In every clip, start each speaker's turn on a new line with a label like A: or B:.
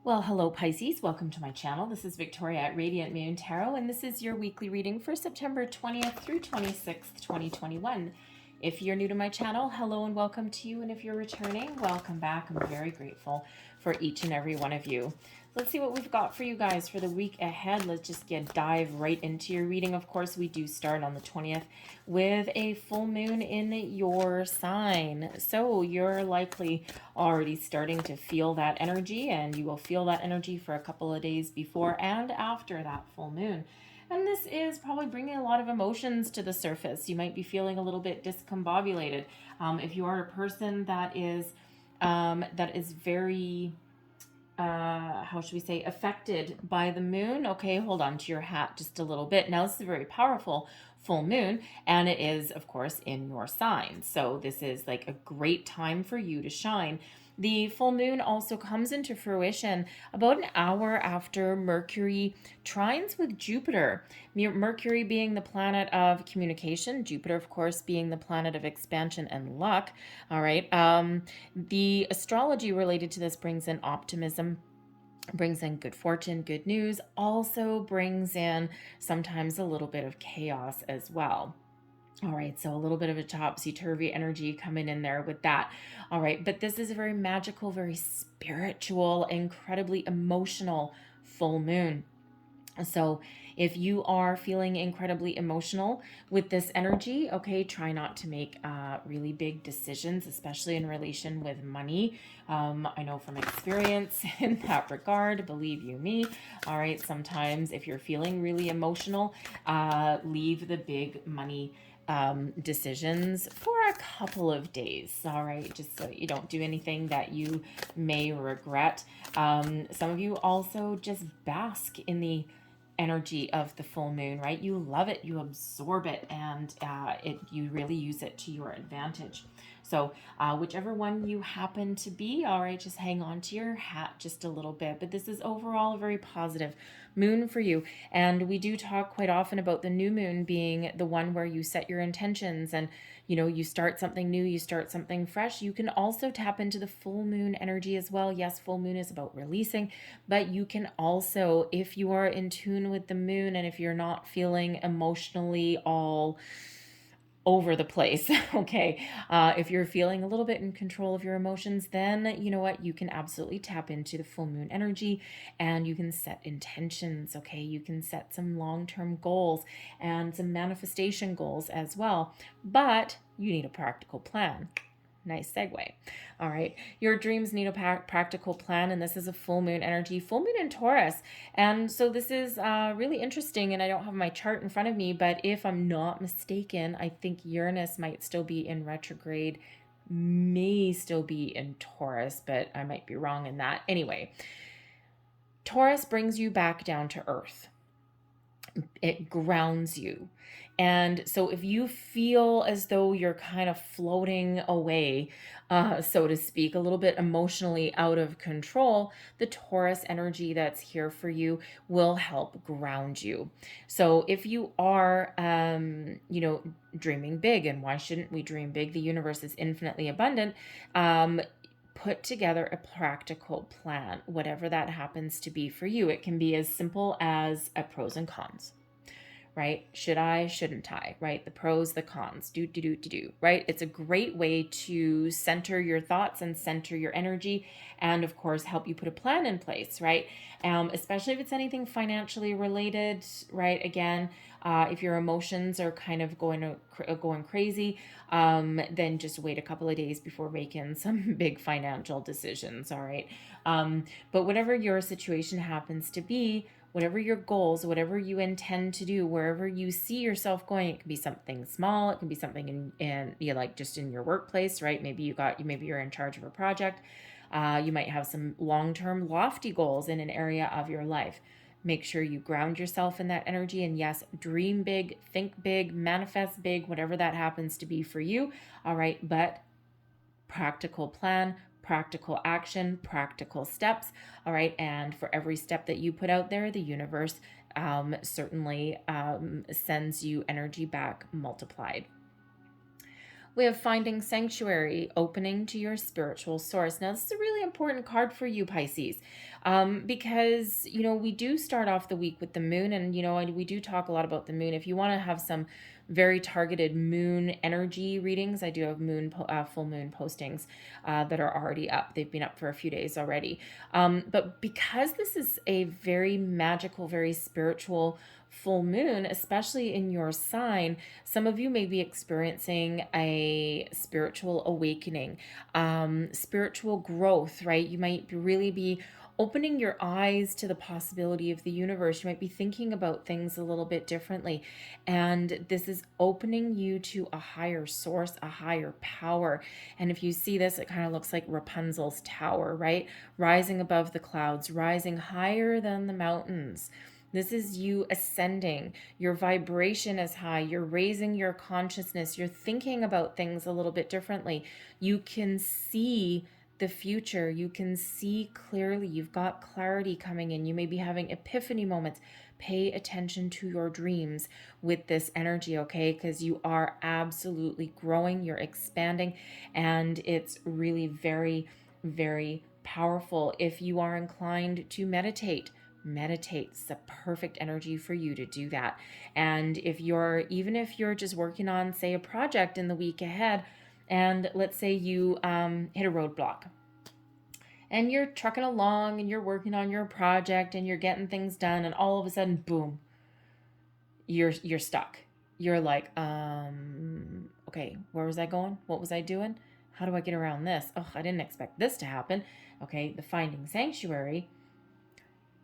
A: Well, hello Pisces, welcome to my channel. This is Victoria at Radiant Moon Tarot, and this is your weekly reading for September 20th through 26th, 2021. If you're new to my channel, hello and welcome to you, and if you're returning, welcome back. I'm very grateful for each and every one of you. Let's see what we've got for you guys for the week ahead. Let's just dive right into your reading. Of course, we do start on the 20th with a full moon in your sign. So you're likely already starting to feel that energy, and you will feel that energy for a couple of days before and after that full moon. And this is probably bringing a lot of emotions to the surface. You might be feeling a little bit discombobulated. If you are a person that is very how should we say, affected by the moon. Okay, hold on to your hat just a little bit. Now, this is a very powerful full moon, and it is, of course, in your sign. So this is like a great time for you to shine. The full moon also comes into fruition about an hour after Mercury trines with Jupiter. Mercury being the planet of communication, Jupiter, of course, being the planet of expansion and luck. All right. The astrology related to this brings in optimism, brings in good fortune, good news, also brings in sometimes a little bit of chaos as well. All right, so a little bit of a topsy-turvy energy coming in there with that. All right, but this is a very magical, very spiritual, incredibly emotional full moon. So if you are feeling incredibly emotional with this energy, okay, try not to make really big decisions, especially in relation with money. I know from experience in that regard, believe you me. All right, sometimes if you're feeling really emotional, leave the big money decisions for a couple of days. All right, just so you don't do anything that you may regret. Some of you also just bask in the energy of the full moon, right? You love it, you absorb it, and you really use it to your advantage. So whichever one you happen to be, all right, just hang on to your hat just a little bit. But this is overall a very positive moon for you. And we do talk quite often about the new moon being the one where you set your intentions and you start something new, you start something fresh. You can also tap into the full moon energy as well. Yes, full moon is about releasing, but you can also, if you are in tune with the moon and if you're not feeling emotionally all over the place, okay, if you're feeling a little bit in control of your emotions, then you know what, you can absolutely tap into the full moon energy and you can set intentions. Okay, you can set some long-term goals and some manifestation goals as well, but you need a practical plan. Nice segue. All right. Your dreams need a practical plan, and this is a full moon energy, full moon in Taurus. And so this is really interesting, and I don't have my chart in front of me, but if I'm not mistaken, I think Uranus might still be in retrograde, may still be in Taurus, but I might be wrong in that. Anyway, Taurus brings you back down to earth. It grounds you. And so if you feel as though you're kind of floating away, so to speak, a little bit emotionally out of control, the Taurus energy that's here for you will help ground you. So if you are, dreaming big, and why shouldn't we dream big? The universe is infinitely abundant. Put together a practical plan, whatever that happens to be for you. It can be as simple as a pros and cons, right? Should I, shouldn't I, right? The pros, the cons, right? It's a great way to center your thoughts and center your energy and, of course, help you put a plan in place, right? Especially if it's anything financially related, right? Again, if your emotions are kind of going crazy, then just wait a couple of days before making some big financial decisions, all right? But whatever your situation happens to be, whatever your goals, whatever you intend to do, wherever you see yourself going, it can be something small, it can be something in like just in your workplace, right? Maybe you're in charge of a project. You might have some long-term lofty goals in an area of your life. Make sure you ground yourself in that energy, and yes, dream big, think big, manifest big, whatever that happens to be for you. All right, but practical plan, practical action, practical steps. All right, and for every step that you put out there, the universe certainly sends you energy back multiplied. We have finding sanctuary, opening to your spiritual source. Now, this is a really important card for you, Pisces, because, we do start off the week with the moon, and, we do talk a lot about the moon. If you want to have some very targeted moon energy readings, I do have full moon postings that are already up. They've been up for a few days already. But because this is a very magical, very spiritual full moon, especially in your sign, some of you may be experiencing a spiritual awakening, spiritual growth, right? You might really be opening your eyes to the possibility of the universe. You might be thinking about things a little bit differently. And this is opening you to a higher source, a higher power. And if you see this, it kind of looks like Rapunzel's tower, right? Rising above the clouds, rising higher than the mountains. This is you ascending. Your vibration is high. You're raising your consciousness. You're thinking about things a little bit differently. You can see the future. You can see clearly. You've got clarity coming in. You may be having epiphany moments. Pay attention to your dreams with this energy, okay? Because you are absolutely growing. You're expanding. And it's really very, very powerful. If you are inclined to meditate, it's the perfect energy for you to do that. And even if you're just working on, say, a project in the week ahead, and let's say you hit a roadblock, and you're trucking along and you're working on your project and you're getting things done, and all of a sudden, boom, you're stuck. You're like, okay, where was I going? What was I doing? How do I get around this? Oh, I didn't expect this to happen. Okay, the finding sanctuary.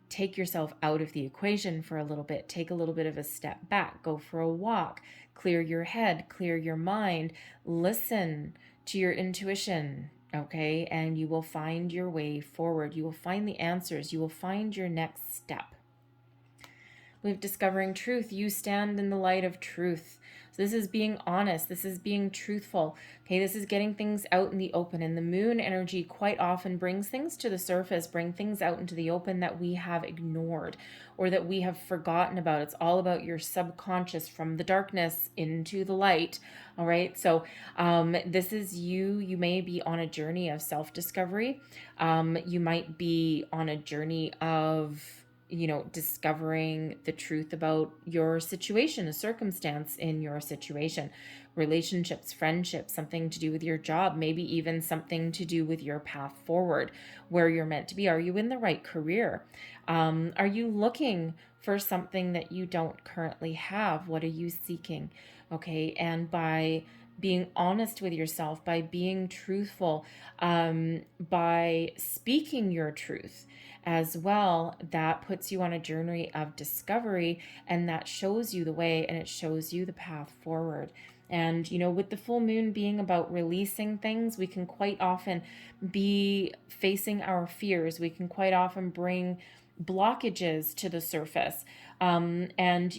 A: Take yourself out of the equation for a little bit. Take a little bit of a step back. Go for a walk. Clear your head. Clear your mind. Listen to your intuition, okay? And you will find your way forward. You will find the answers. You will find your next step. We have discovering truth. You stand in the light of truth. So this is being honest. This is being truthful. Okay, this is getting things out in the open. And the moon energy quite often brings things to the surface, bring things out into the open that we have ignored or that we have forgotten about. It's all about your subconscious, from the darkness into the light. All right, so this is you. You may be on a journey of self-discovery. You might be on a journey of discovering the truth about your situation, a circumstance in your situation, relationships, friendships, something to do with your job, maybe even something to do with your path forward, where you're meant to be. Are you in the right career? Are you looking for something that you don't currently have? What are you seeking? Okay, and by being honest with yourself, by being truthful, by speaking your truth as well, that puts you on a journey of discovery, and that shows you the way, and it shows you the path forward. And, with the full moon being about releasing things, we can quite often be facing our fears. We can quite often bring blockages to the surface. And,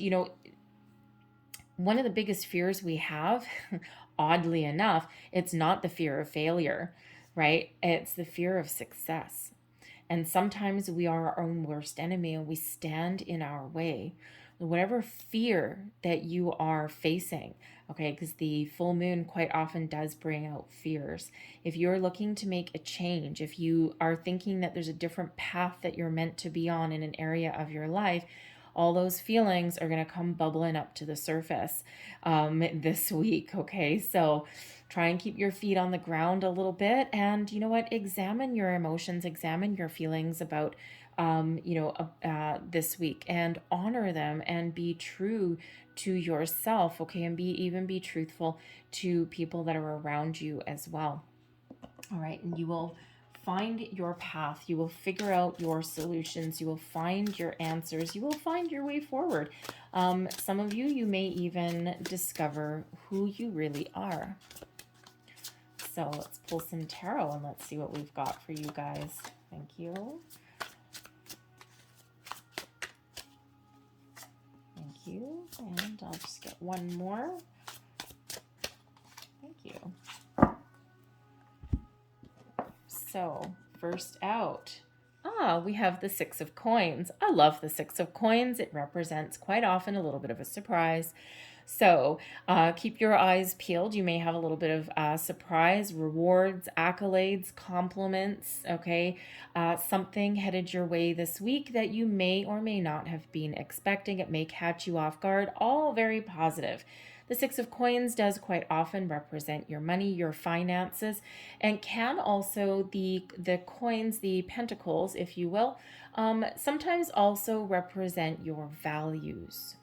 A: one of the biggest fears we have, oddly enough, it's not the fear of failure, right? It's the fear of success. And sometimes we are our own worst enemy and we stand in our way. Whatever fear that you are facing, okay, because the full moon quite often does bring out fears. If you're looking to make a change, if you are thinking that there's a different path that you're meant to be on in an area of your life, all those feelings are going to come bubbling up to the surface this week, okay? So try and keep your feet on the ground a little bit, and examine your emotions, examine your feelings about this week, and honor them, and be true to yourself, okay? And be truthful to people that are around you as well. All right, and you will find your path. You will figure out your solutions. You will find your answers. You will find your way forward. Some of you may even discover who you really are. So let's pull some tarot and let's see what we've got for you guys. Thank you. Thank you. And I'll just get one more. Thank you. So first out, we have the Six of Coins. I love the Six of Coins. It represents quite often a little bit of a surprise. So keep your eyes peeled. You may have a little bit of surprise, rewards, accolades, compliments, okay? Something headed your way this week that you may or may not have been expecting. It may catch you off guard, all very positive. The Six of Coins does quite often represent your money, your finances, and can also, the coins, the pentacles, if you will, sometimes also represent your values.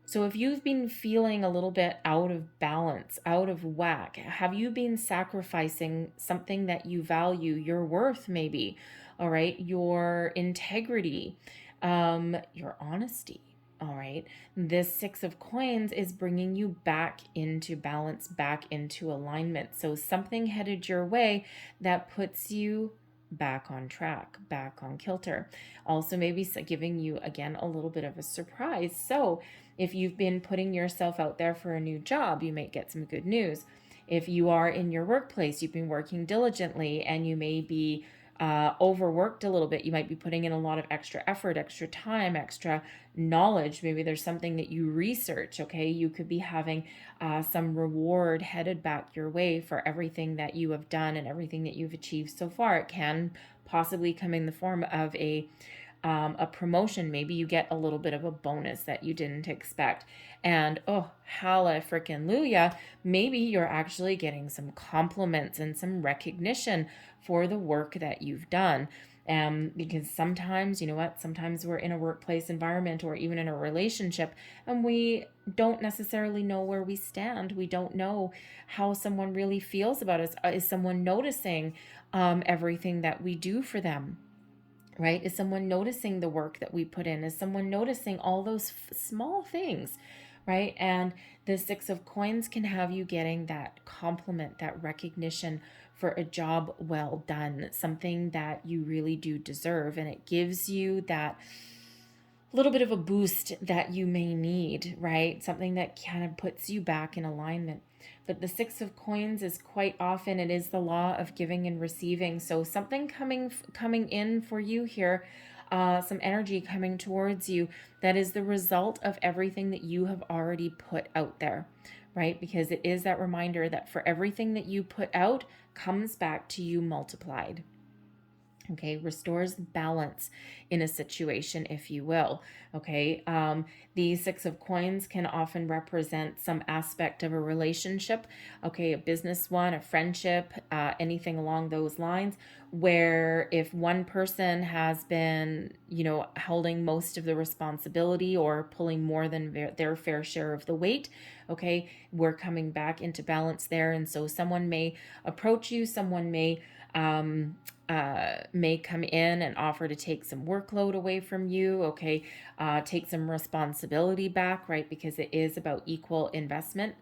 A: So if you've been feeling a little bit out of balance, out of whack, have you been sacrificing something that you value, your worth maybe, all right, your integrity, your honesty, all right? This Six of Coins is bringing you back into balance, back into alignment. So something headed your way that puts you back on track, back on kilter. Also maybe giving you, again, a little bit of a surprise. So if you've been putting yourself out there for a new job, you may get some good news. If you are in your workplace, you've been working diligently and you may be overworked a little bit. You might be putting in a lot of extra effort, extra time, extra knowledge. Maybe there's something that you research, okay? You could be having some reward headed back your way for everything that you have done and everything that you've achieved so far. It can possibly come in the form of a promotion. Maybe you get a little bit of a bonus that you didn't expect. And oh, hallelujah, maybe you're actually getting some compliments and some recognition for the work that you've done. Because sometimes, you know what, sometimes we're in a workplace environment or even in a relationship and we don't necessarily know where we stand. We don't know how someone really feels about us. Is someone noticing everything that we do for them? Right? Is someone noticing the work that we put in? Is someone noticing all those small things, right? And the Six of Coins can have you getting that compliment, that recognition for a job well done, something that you really do deserve. And it gives you that little bit of a boost that you may need, right? Something that kind of puts you back in alignment. But the Six of Coins is quite often, it is the law of giving and receiving. So something coming in for you here, some energy coming towards you that is the result of everything that you have already put out there, right? Because it is that reminder that for everything that you put out comes back to you multiplied. Okay, restores balance in a situation, if you will. Okay, the Six of Coins can often represent some aspect of a relationship. Okay, a business one, a friendship, anything along those lines, where if one person has been, holding most of the responsibility or pulling more than their fair share of the weight, okay, we're coming back into balance there. And so someone may approach you, someone may come in and offer to take some workload away from you, okay, take some responsibility back, right, because it is about equal investment,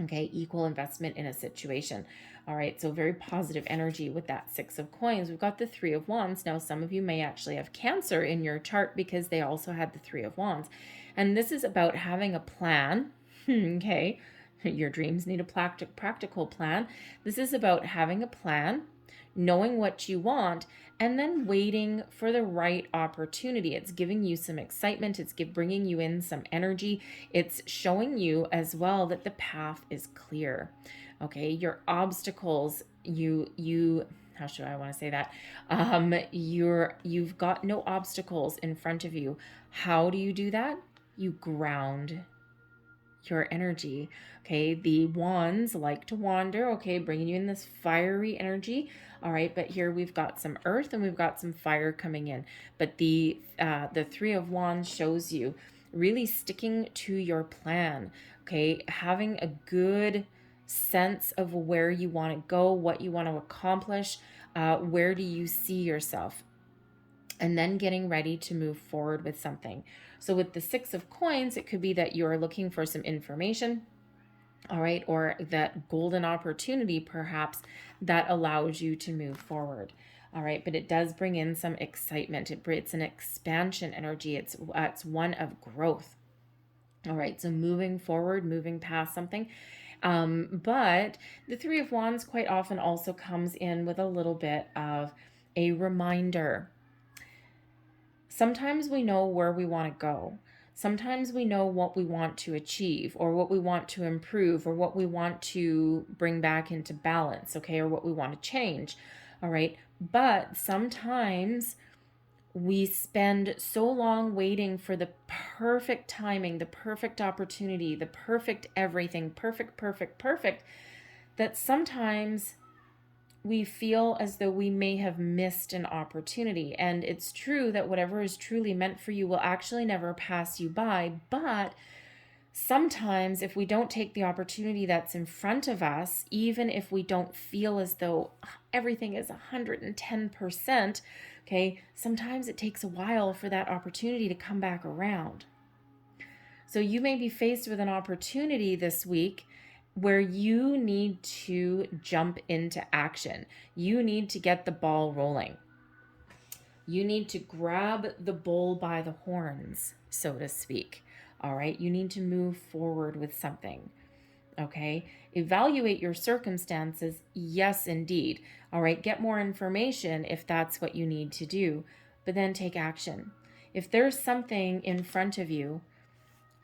A: okay, equal investment in a situation. All right, so very positive energy with that Six of Coins. We've got the Three of Wands. Now, some of you may actually have Cancer in your chart because they also had the Three of Wands. And this is about having a plan, okay, your dreams need a practical plan. This is about having a plan, knowing what you want, and then waiting for the right opportunity. It's giving you some excitement. It's bringing you in some energy. It's showing you as well that the path is clear. Okay, your obstacles, how should I want to say that? You've got no obstacles in front of you. How do you do that? You ground your energy. Okay, the wands like to wander, okay, bringing you in this fiery energy. All right, but here we've got some earth and we've got some fire coming in. But the Three of Wands shows you really sticking to your plan, okay, having a good sense of where you want to go, what you want to accomplish, where do you see yourself, and then getting ready to move forward with something. So with the Six of Coins, it could be that you're looking for some information, all right, or that golden opportunity perhaps that allows you to move forward. All right, but it does bring in some excitement. It's an expansion energy. It's one of growth. All right, so moving forward, moving past something. But the Three of Wands quite often also comes in with a little bit of a reminder. Sometimes we know where we want to go. Sometimes we know what we want to achieve or what we want to improve or what we want to bring back into balance, okay, or what we want to change, all right? But sometimes we spend so long waiting for the perfect timing, the perfect opportunity, the perfect everything, perfect, that sometimes we feel as though we may have missed an opportunity. And it's true that whatever is truly meant for you will actually never pass you by. But sometimes if we don't take the opportunity that's in front of us, even if we don't feel as though everything is 110%, okay, sometimes it takes a while for that opportunity to come back around. So you may be faced with an opportunity this week where you need to jump into action. You need to get the ball rolling. You need to grab the bull by the horns, so to speak. All right, you need to move forward with something. Okay, evaluate your circumstances. Yes, indeed. All right, get more information if that's what you need to do, but then take action. If there's something in front of you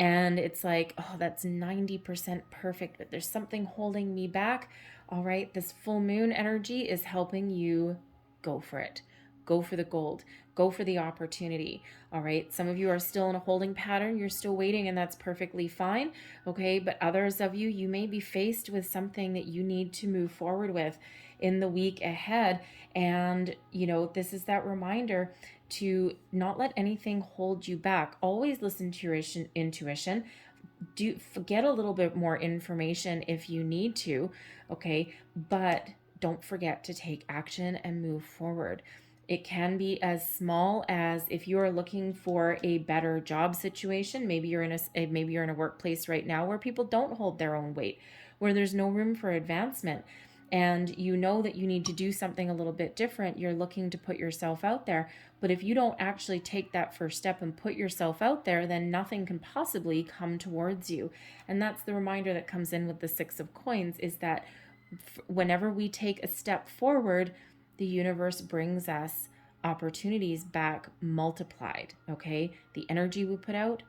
A: and it's like, oh, that's 90% perfect, but there's something holding me back, all right, this full moon energy is helping you go for it. Go for the gold. Go for the opportunity. All right. Some of you are still in a holding pattern. You're still waiting, and that's perfectly fine. Okay. But others of you, you may be faced with something that you need to move forward with in the week ahead. And, this is that reminder to not let anything hold you back. Always listen to your intuition. Get a little bit more information if you need to. Okay. But don't forget to take action and move forward. It can be as small as if you are looking for a better job situation. Maybe you're in a workplace right now where people don't hold their own weight, where there's no room for advancement, and you know that you need to do something a little bit different. You're looking to put yourself out there, but if you don't actually take that first step and put yourself out there, then nothing can possibly come towards you. And that's the reminder that comes in with the Six of Coins, is that whenever we take a step forward, the universe brings us opportunities back multiplied, okay? The energy we put out,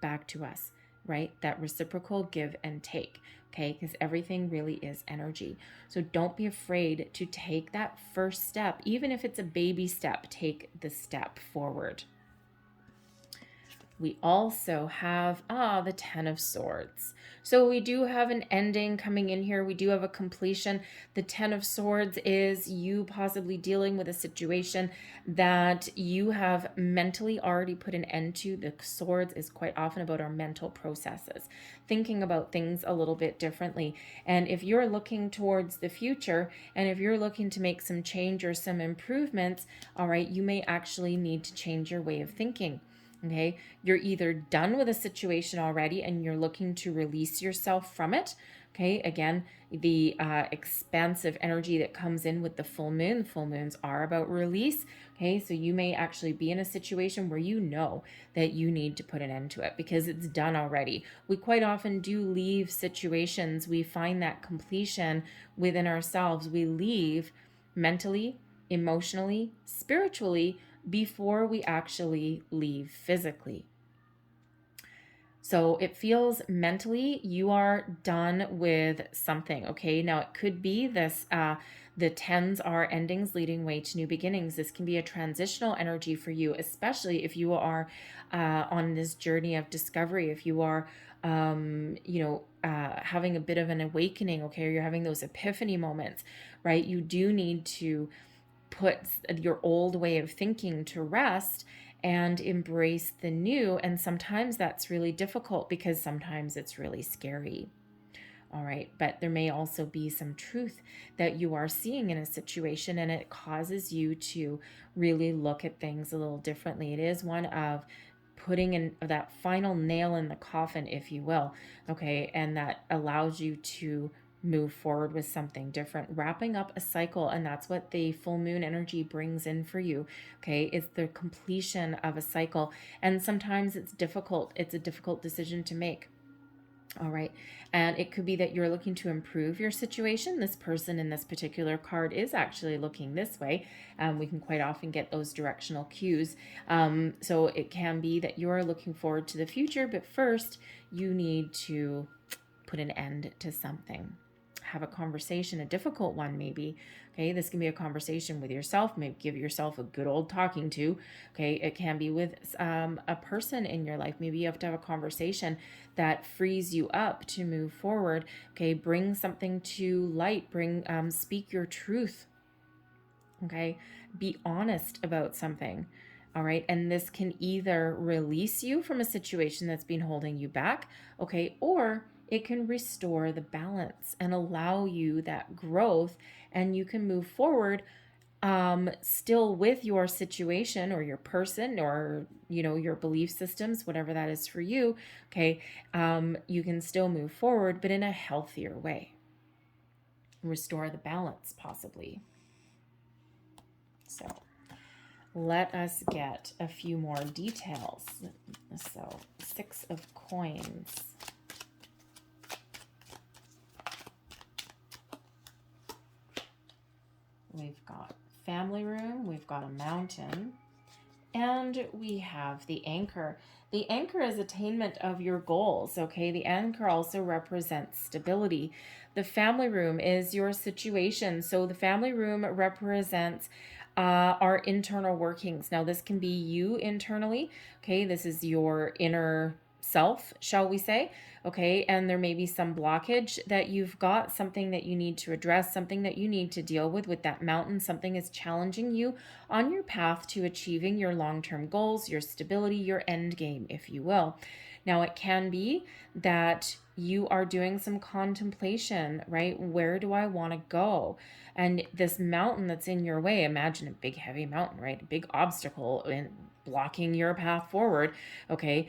A: back to us, right? That reciprocal give and take, okay? Because everything really is energy. So don't be afraid to take that first step. Even if it's a baby step, take the step forward. We also have, the Ten of Swords. So we do have an ending coming in here. We do have a completion. The Ten of Swords is you possibly dealing with a situation that you have mentally already put an end to. The Swords is quite often about our mental processes, thinking about things a little bit differently. And if you're looking towards the future, and if you're looking to make some change or some improvements, all right, you may actually need to change your way of thinking. Okay, you're either done with a situation already and you're looking to release yourself from it. Okay, again, the expansive energy that comes in with the full moon. The full moons are about release. Okay, so you may actually be in a situation where you know that you need to put an end to it because it's done already. We quite often do leave situations. We find that completion within ourselves. We leave mentally, emotionally, spiritually, before we actually leave physically. So it feels mentally you are done with something, okay? Now it could be this, the tens are endings leading way to new beginnings. This can be a transitional energy for you, especially if you are on this journey of discovery, if you are having a bit of an awakening, okay, or you're having those epiphany moments, right? You do need to put your old way of thinking to rest and embrace the new. And sometimes that's really difficult because sometimes it's really scary. All right. But there may also be some truth that you are seeing in a situation, and it causes you to really look at things a little differently. It is one of putting in that final nail in the coffin, if you will. Okay. And that allows you to move forward with something different, wrapping up a cycle. And that's what the full moon energy brings in for you. Okay. It's the completion of a cycle. And sometimes it's difficult. It's a difficult decision to make. All right. And it could be that you're looking to improve your situation. This person in this particular card is actually looking this way. We can quite often get those directional cues. So it can be that you're looking forward to the future, but first you need to put an end to something. Have a conversation, a difficult one maybe. Okay, this can be a conversation with yourself. Maybe give yourself a good old talking to. Okay, it can be with a person in your life. Maybe you have to have a conversation that frees you up to move forward. Okay, bring something to light. Speak your truth. Okay, be honest about something. All right, and this can either release you from a situation that's been holding you back, okay, or it can restore the balance and allow you that growth, and you can move forward still with your situation or your person or your belief systems, whatever that is for you. Okay, you can still move forward, but in a healthier way. Restore the balance, possibly. So let us get a few more details. So 6 of coins. We've got family room, we've got a mountain, and we have the anchor. The anchor is attainment of your goals, okay? The anchor also represents stability. The family room is your situation. So the family room represents our internal workings. Now, this can be you internally, okay? This is your inner self, shall we say, okay? And there may be some blockage that you've got, something that you need to address, something that you need to deal with that mountain. Something is challenging you on your path to achieving your long-term goals, your stability, your end game, if you will. Now, it can be that you are doing some contemplation, right? Where do I want to go? And this mountain that's in your way, imagine a big, heavy mountain, right? A big obstacle in blocking your path forward, okay?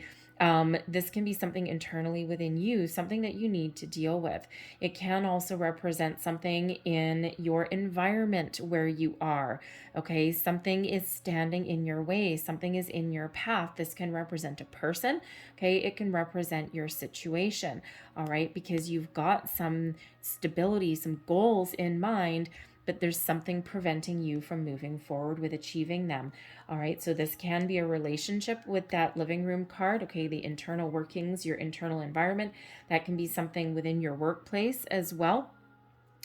A: This can be something internally within you, something that you need to deal with. It can also represent something in your environment where you are, okay? Something is standing in your way, something is in your path. This can represent a person, okay? It can represent your situation, all right? Because you've got some stability, some goals in mind, but there's something preventing you from moving forward with achieving them. All right, so this can be a relationship with that living room card, okay, the internal workings, your internal environment. That can be something within your workplace as well.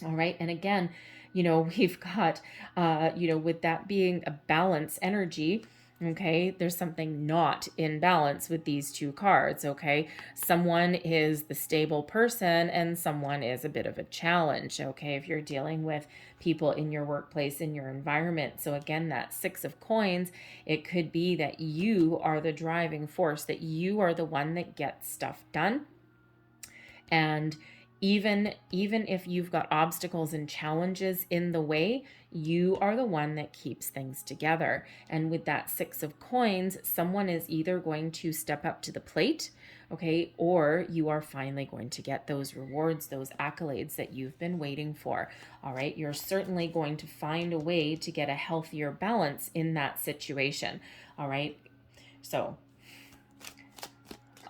A: All right, and again, we've got, with that being a balance energy, okay, there's something not in balance with these two cards, okay? Someone is the stable person and someone is a bit of a challenge, okay, if you're dealing with people in your workplace, in your environment. So again, that 6 of coins, it could be that you are the driving force, that you are the one that gets stuff done. And even if you've got obstacles and challenges in the way, you are the one that keeps things together. And with that 6 of coins, someone is either going to step up to the plate, okay, or you are finally going to get those rewards, those accolades that you've been waiting for. All right, you're certainly going to find a way to get a healthier balance in that situation. All right, so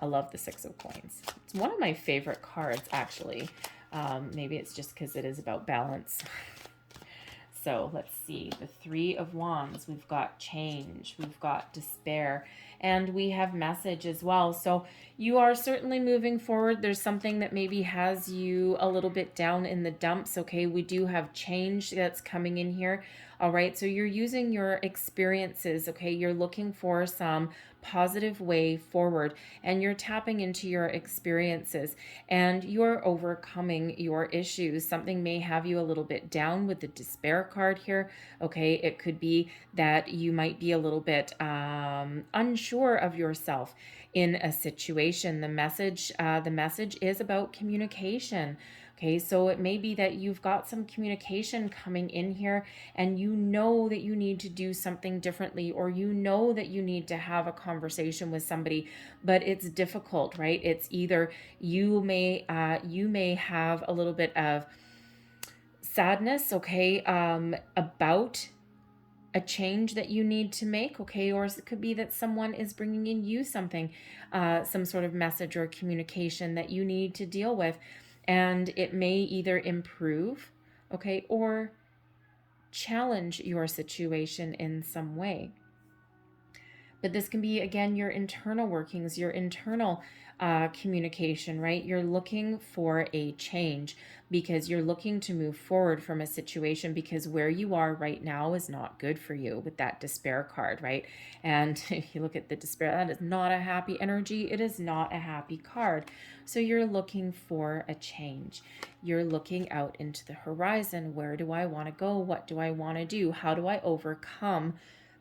A: I love the 6 of coins. It's one of my favorite cards, actually. Maybe it's just because it is about balance. So let's see. The 3 of wands. We've got change. We've got despair. And we have message as well. So you are certainly moving forward. There's something that maybe has you a little bit down in the dumps. Okay, we do have change that's coming in here. All right, so you're using your experiences. Okay, you're looking for some positive way forward and you're tapping into your experiences and you're overcoming your issues. Something may have you a little bit down with the despair card here. Okay, it could be that you might be a little bit unsure of yourself in a situation. The message is about communication. Okay, so it may be that you've got some communication coming in here and you know that you need to do something differently, or you know that you need to have a conversation with somebody, but it's difficult, right? It's either you may have a little bit of sadness, okay, about a change that you need to make, okay? Or it could be that someone is bringing in you something, some sort of message or communication that you need to deal with. And it may either improve, okay, or challenge your situation in some way. But this can be, again, your internal workings, your internal communication, right? You're looking for a change because you're looking to move forward from a situation, because where you are right now is not good for you with that despair card, right? And if you look at the despair, that is not a happy energy. It is not a happy card. So you're looking for a change. You're looking out into the horizon. Where do I want to go? What do I want to do? How do I overcome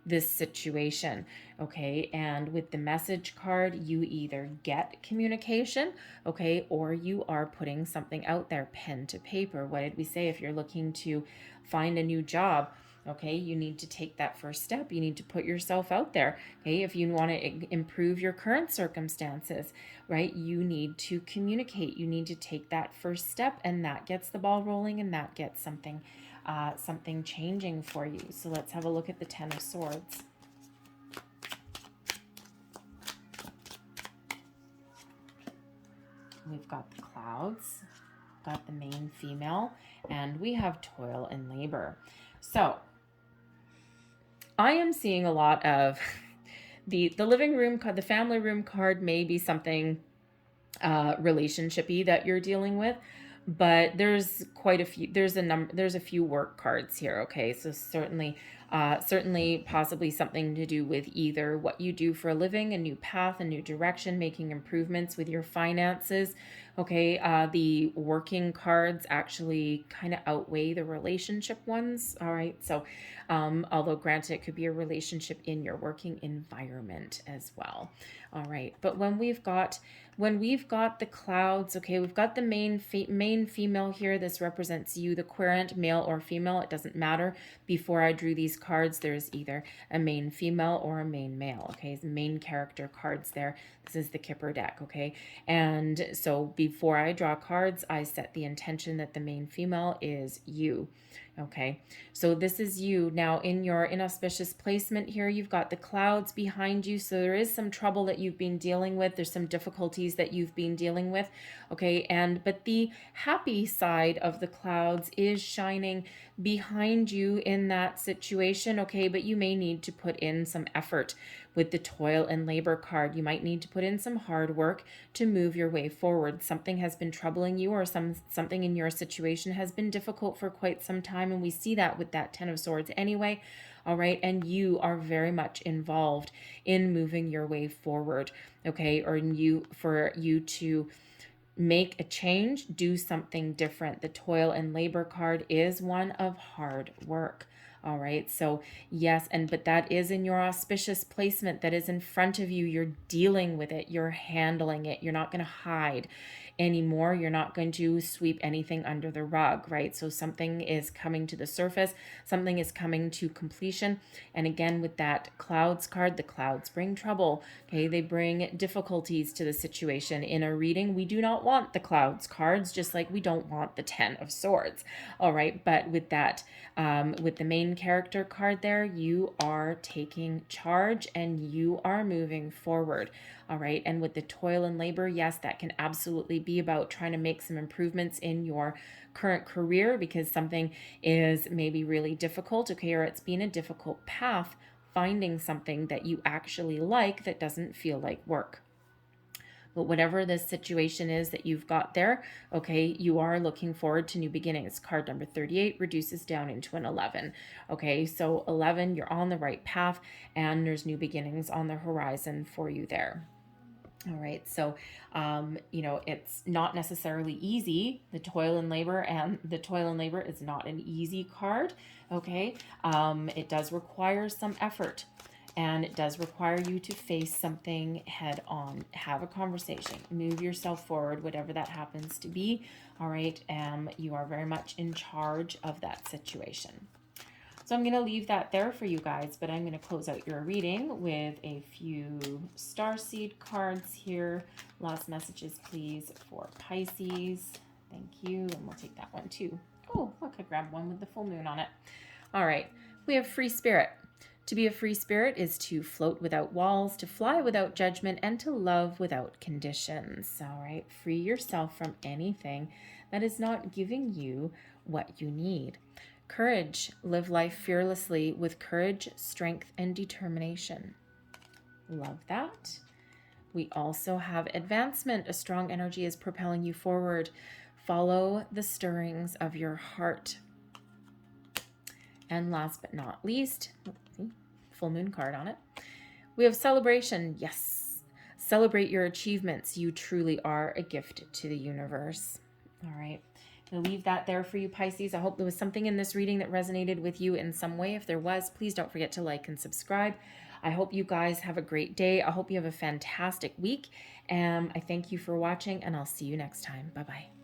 A: this situation? Okay, and with the message card, you either get communication, okay, or you are putting something out there, pen to paper. What did we say? If you're looking to find a new job, okay, you need to take that first step. You need to put yourself out there. Okay, if you want to improve your current circumstances, right, you need to communicate. You need to take that first step, and that gets the ball rolling, and that gets something changing for you. So let's have a look at the Ten of Swords. We've got the clouds, got the main female, and we have toil and labor. So I am seeing a lot of the living room card, the family room card may be something relationship-y that you're dealing with, but there's quite a few, there's a few work cards here, okay? So certainly possibly something to do with either what you do for a living, a new path, a new direction, making improvements with your finances, okay? The working cards actually kind of outweigh the relationship ones, all right? So although granted, it could be a relationship in your working environment as well, all right? But when we've got the clouds, okay, we've got the main female here. This represents you, the querent, male or female. It doesn't matter. Before I drew these cards, there's either a main female or a main male, okay? The main character cards there. This is the Kipper deck, okay? And so before I draw cards, I set the intention that the main female is you. Okay, so this is you. Now in your inauspicious placement here, you've got the clouds behind you. So there is some trouble that you've been dealing with. There's some difficulties that you've been dealing with. Okay, but the happy side of the clouds is shining behind you in that situation. Okay, but you may need to put in some effort with the toil and labor card. You might need to put in some hard work to move your way forward. Something has been troubling you, or something in your situation has been difficult for quite some time, and we see that with that Ten of Swords anyway. All right, and you are very much involved in moving your way forward, okay, or for you to make a change, do something different. The toil and labor card is one of hard work. All right, so yes, but that is in your auspicious placement, that is in front of you. You're dealing with it, you're handling it. You're not going to hide anymore. You're not going to sweep anything under the rug, right? So something is coming to the surface, something is coming to completion. And again, with that clouds card, the clouds bring trouble, okay? They bring difficulties to the situation. In a reading, we do not want the clouds cards, just like we don't want the Ten of Swords, all right? But with that, with the main character card there, you are taking charge and you are moving forward. All right, and with the toil and labor, yes, that can absolutely be about trying to make some improvements in your current career because something is maybe really difficult, okay, or it's been a difficult path finding something that you actually like that doesn't feel like work. But whatever this situation is that you've got there, okay, you are looking forward to new beginnings. Card number 38 reduces down into an 11. Okay, so 11, you're on the right path, and there's new beginnings on the horizon for you there. All right, so, it's not necessarily easy. The toil and labor is not an easy card, okay? It does require some effort, and it does require you to face something head on. Have a conversation, move yourself forward, whatever that happens to be, all right? You are very much in charge of that situation. So I'm going to leave that there for you guys, but I'm going to close out your reading with a few starseed cards here. Last messages, please, for Pisces. Thank you. And we'll take that one too. Oh, look, I grabbed one with the full moon on it. All right. We have free spirit. To be a free spirit is to float without walls, to fly without judgment, and to love without conditions. All right, free yourself from anything that is not giving you what you need. Courage. Live life fearlessly with courage, strength, and determination. Love that. We also have advancement. A strong energy is propelling you forward. Follow the stirrings of your heart. And last but not least, full moon card on it, we have celebration. Yes, celebrate your achievements. You truly are a gift to the universe. All right, I'll leave that there for you, Pisces. I hope there was something in this reading that resonated with you in some way. If there was, please don't forget to like and subscribe. I hope you guys have a great day. I hope you have a fantastic week. I thank you for watching, and I'll see you next time. Bye-bye.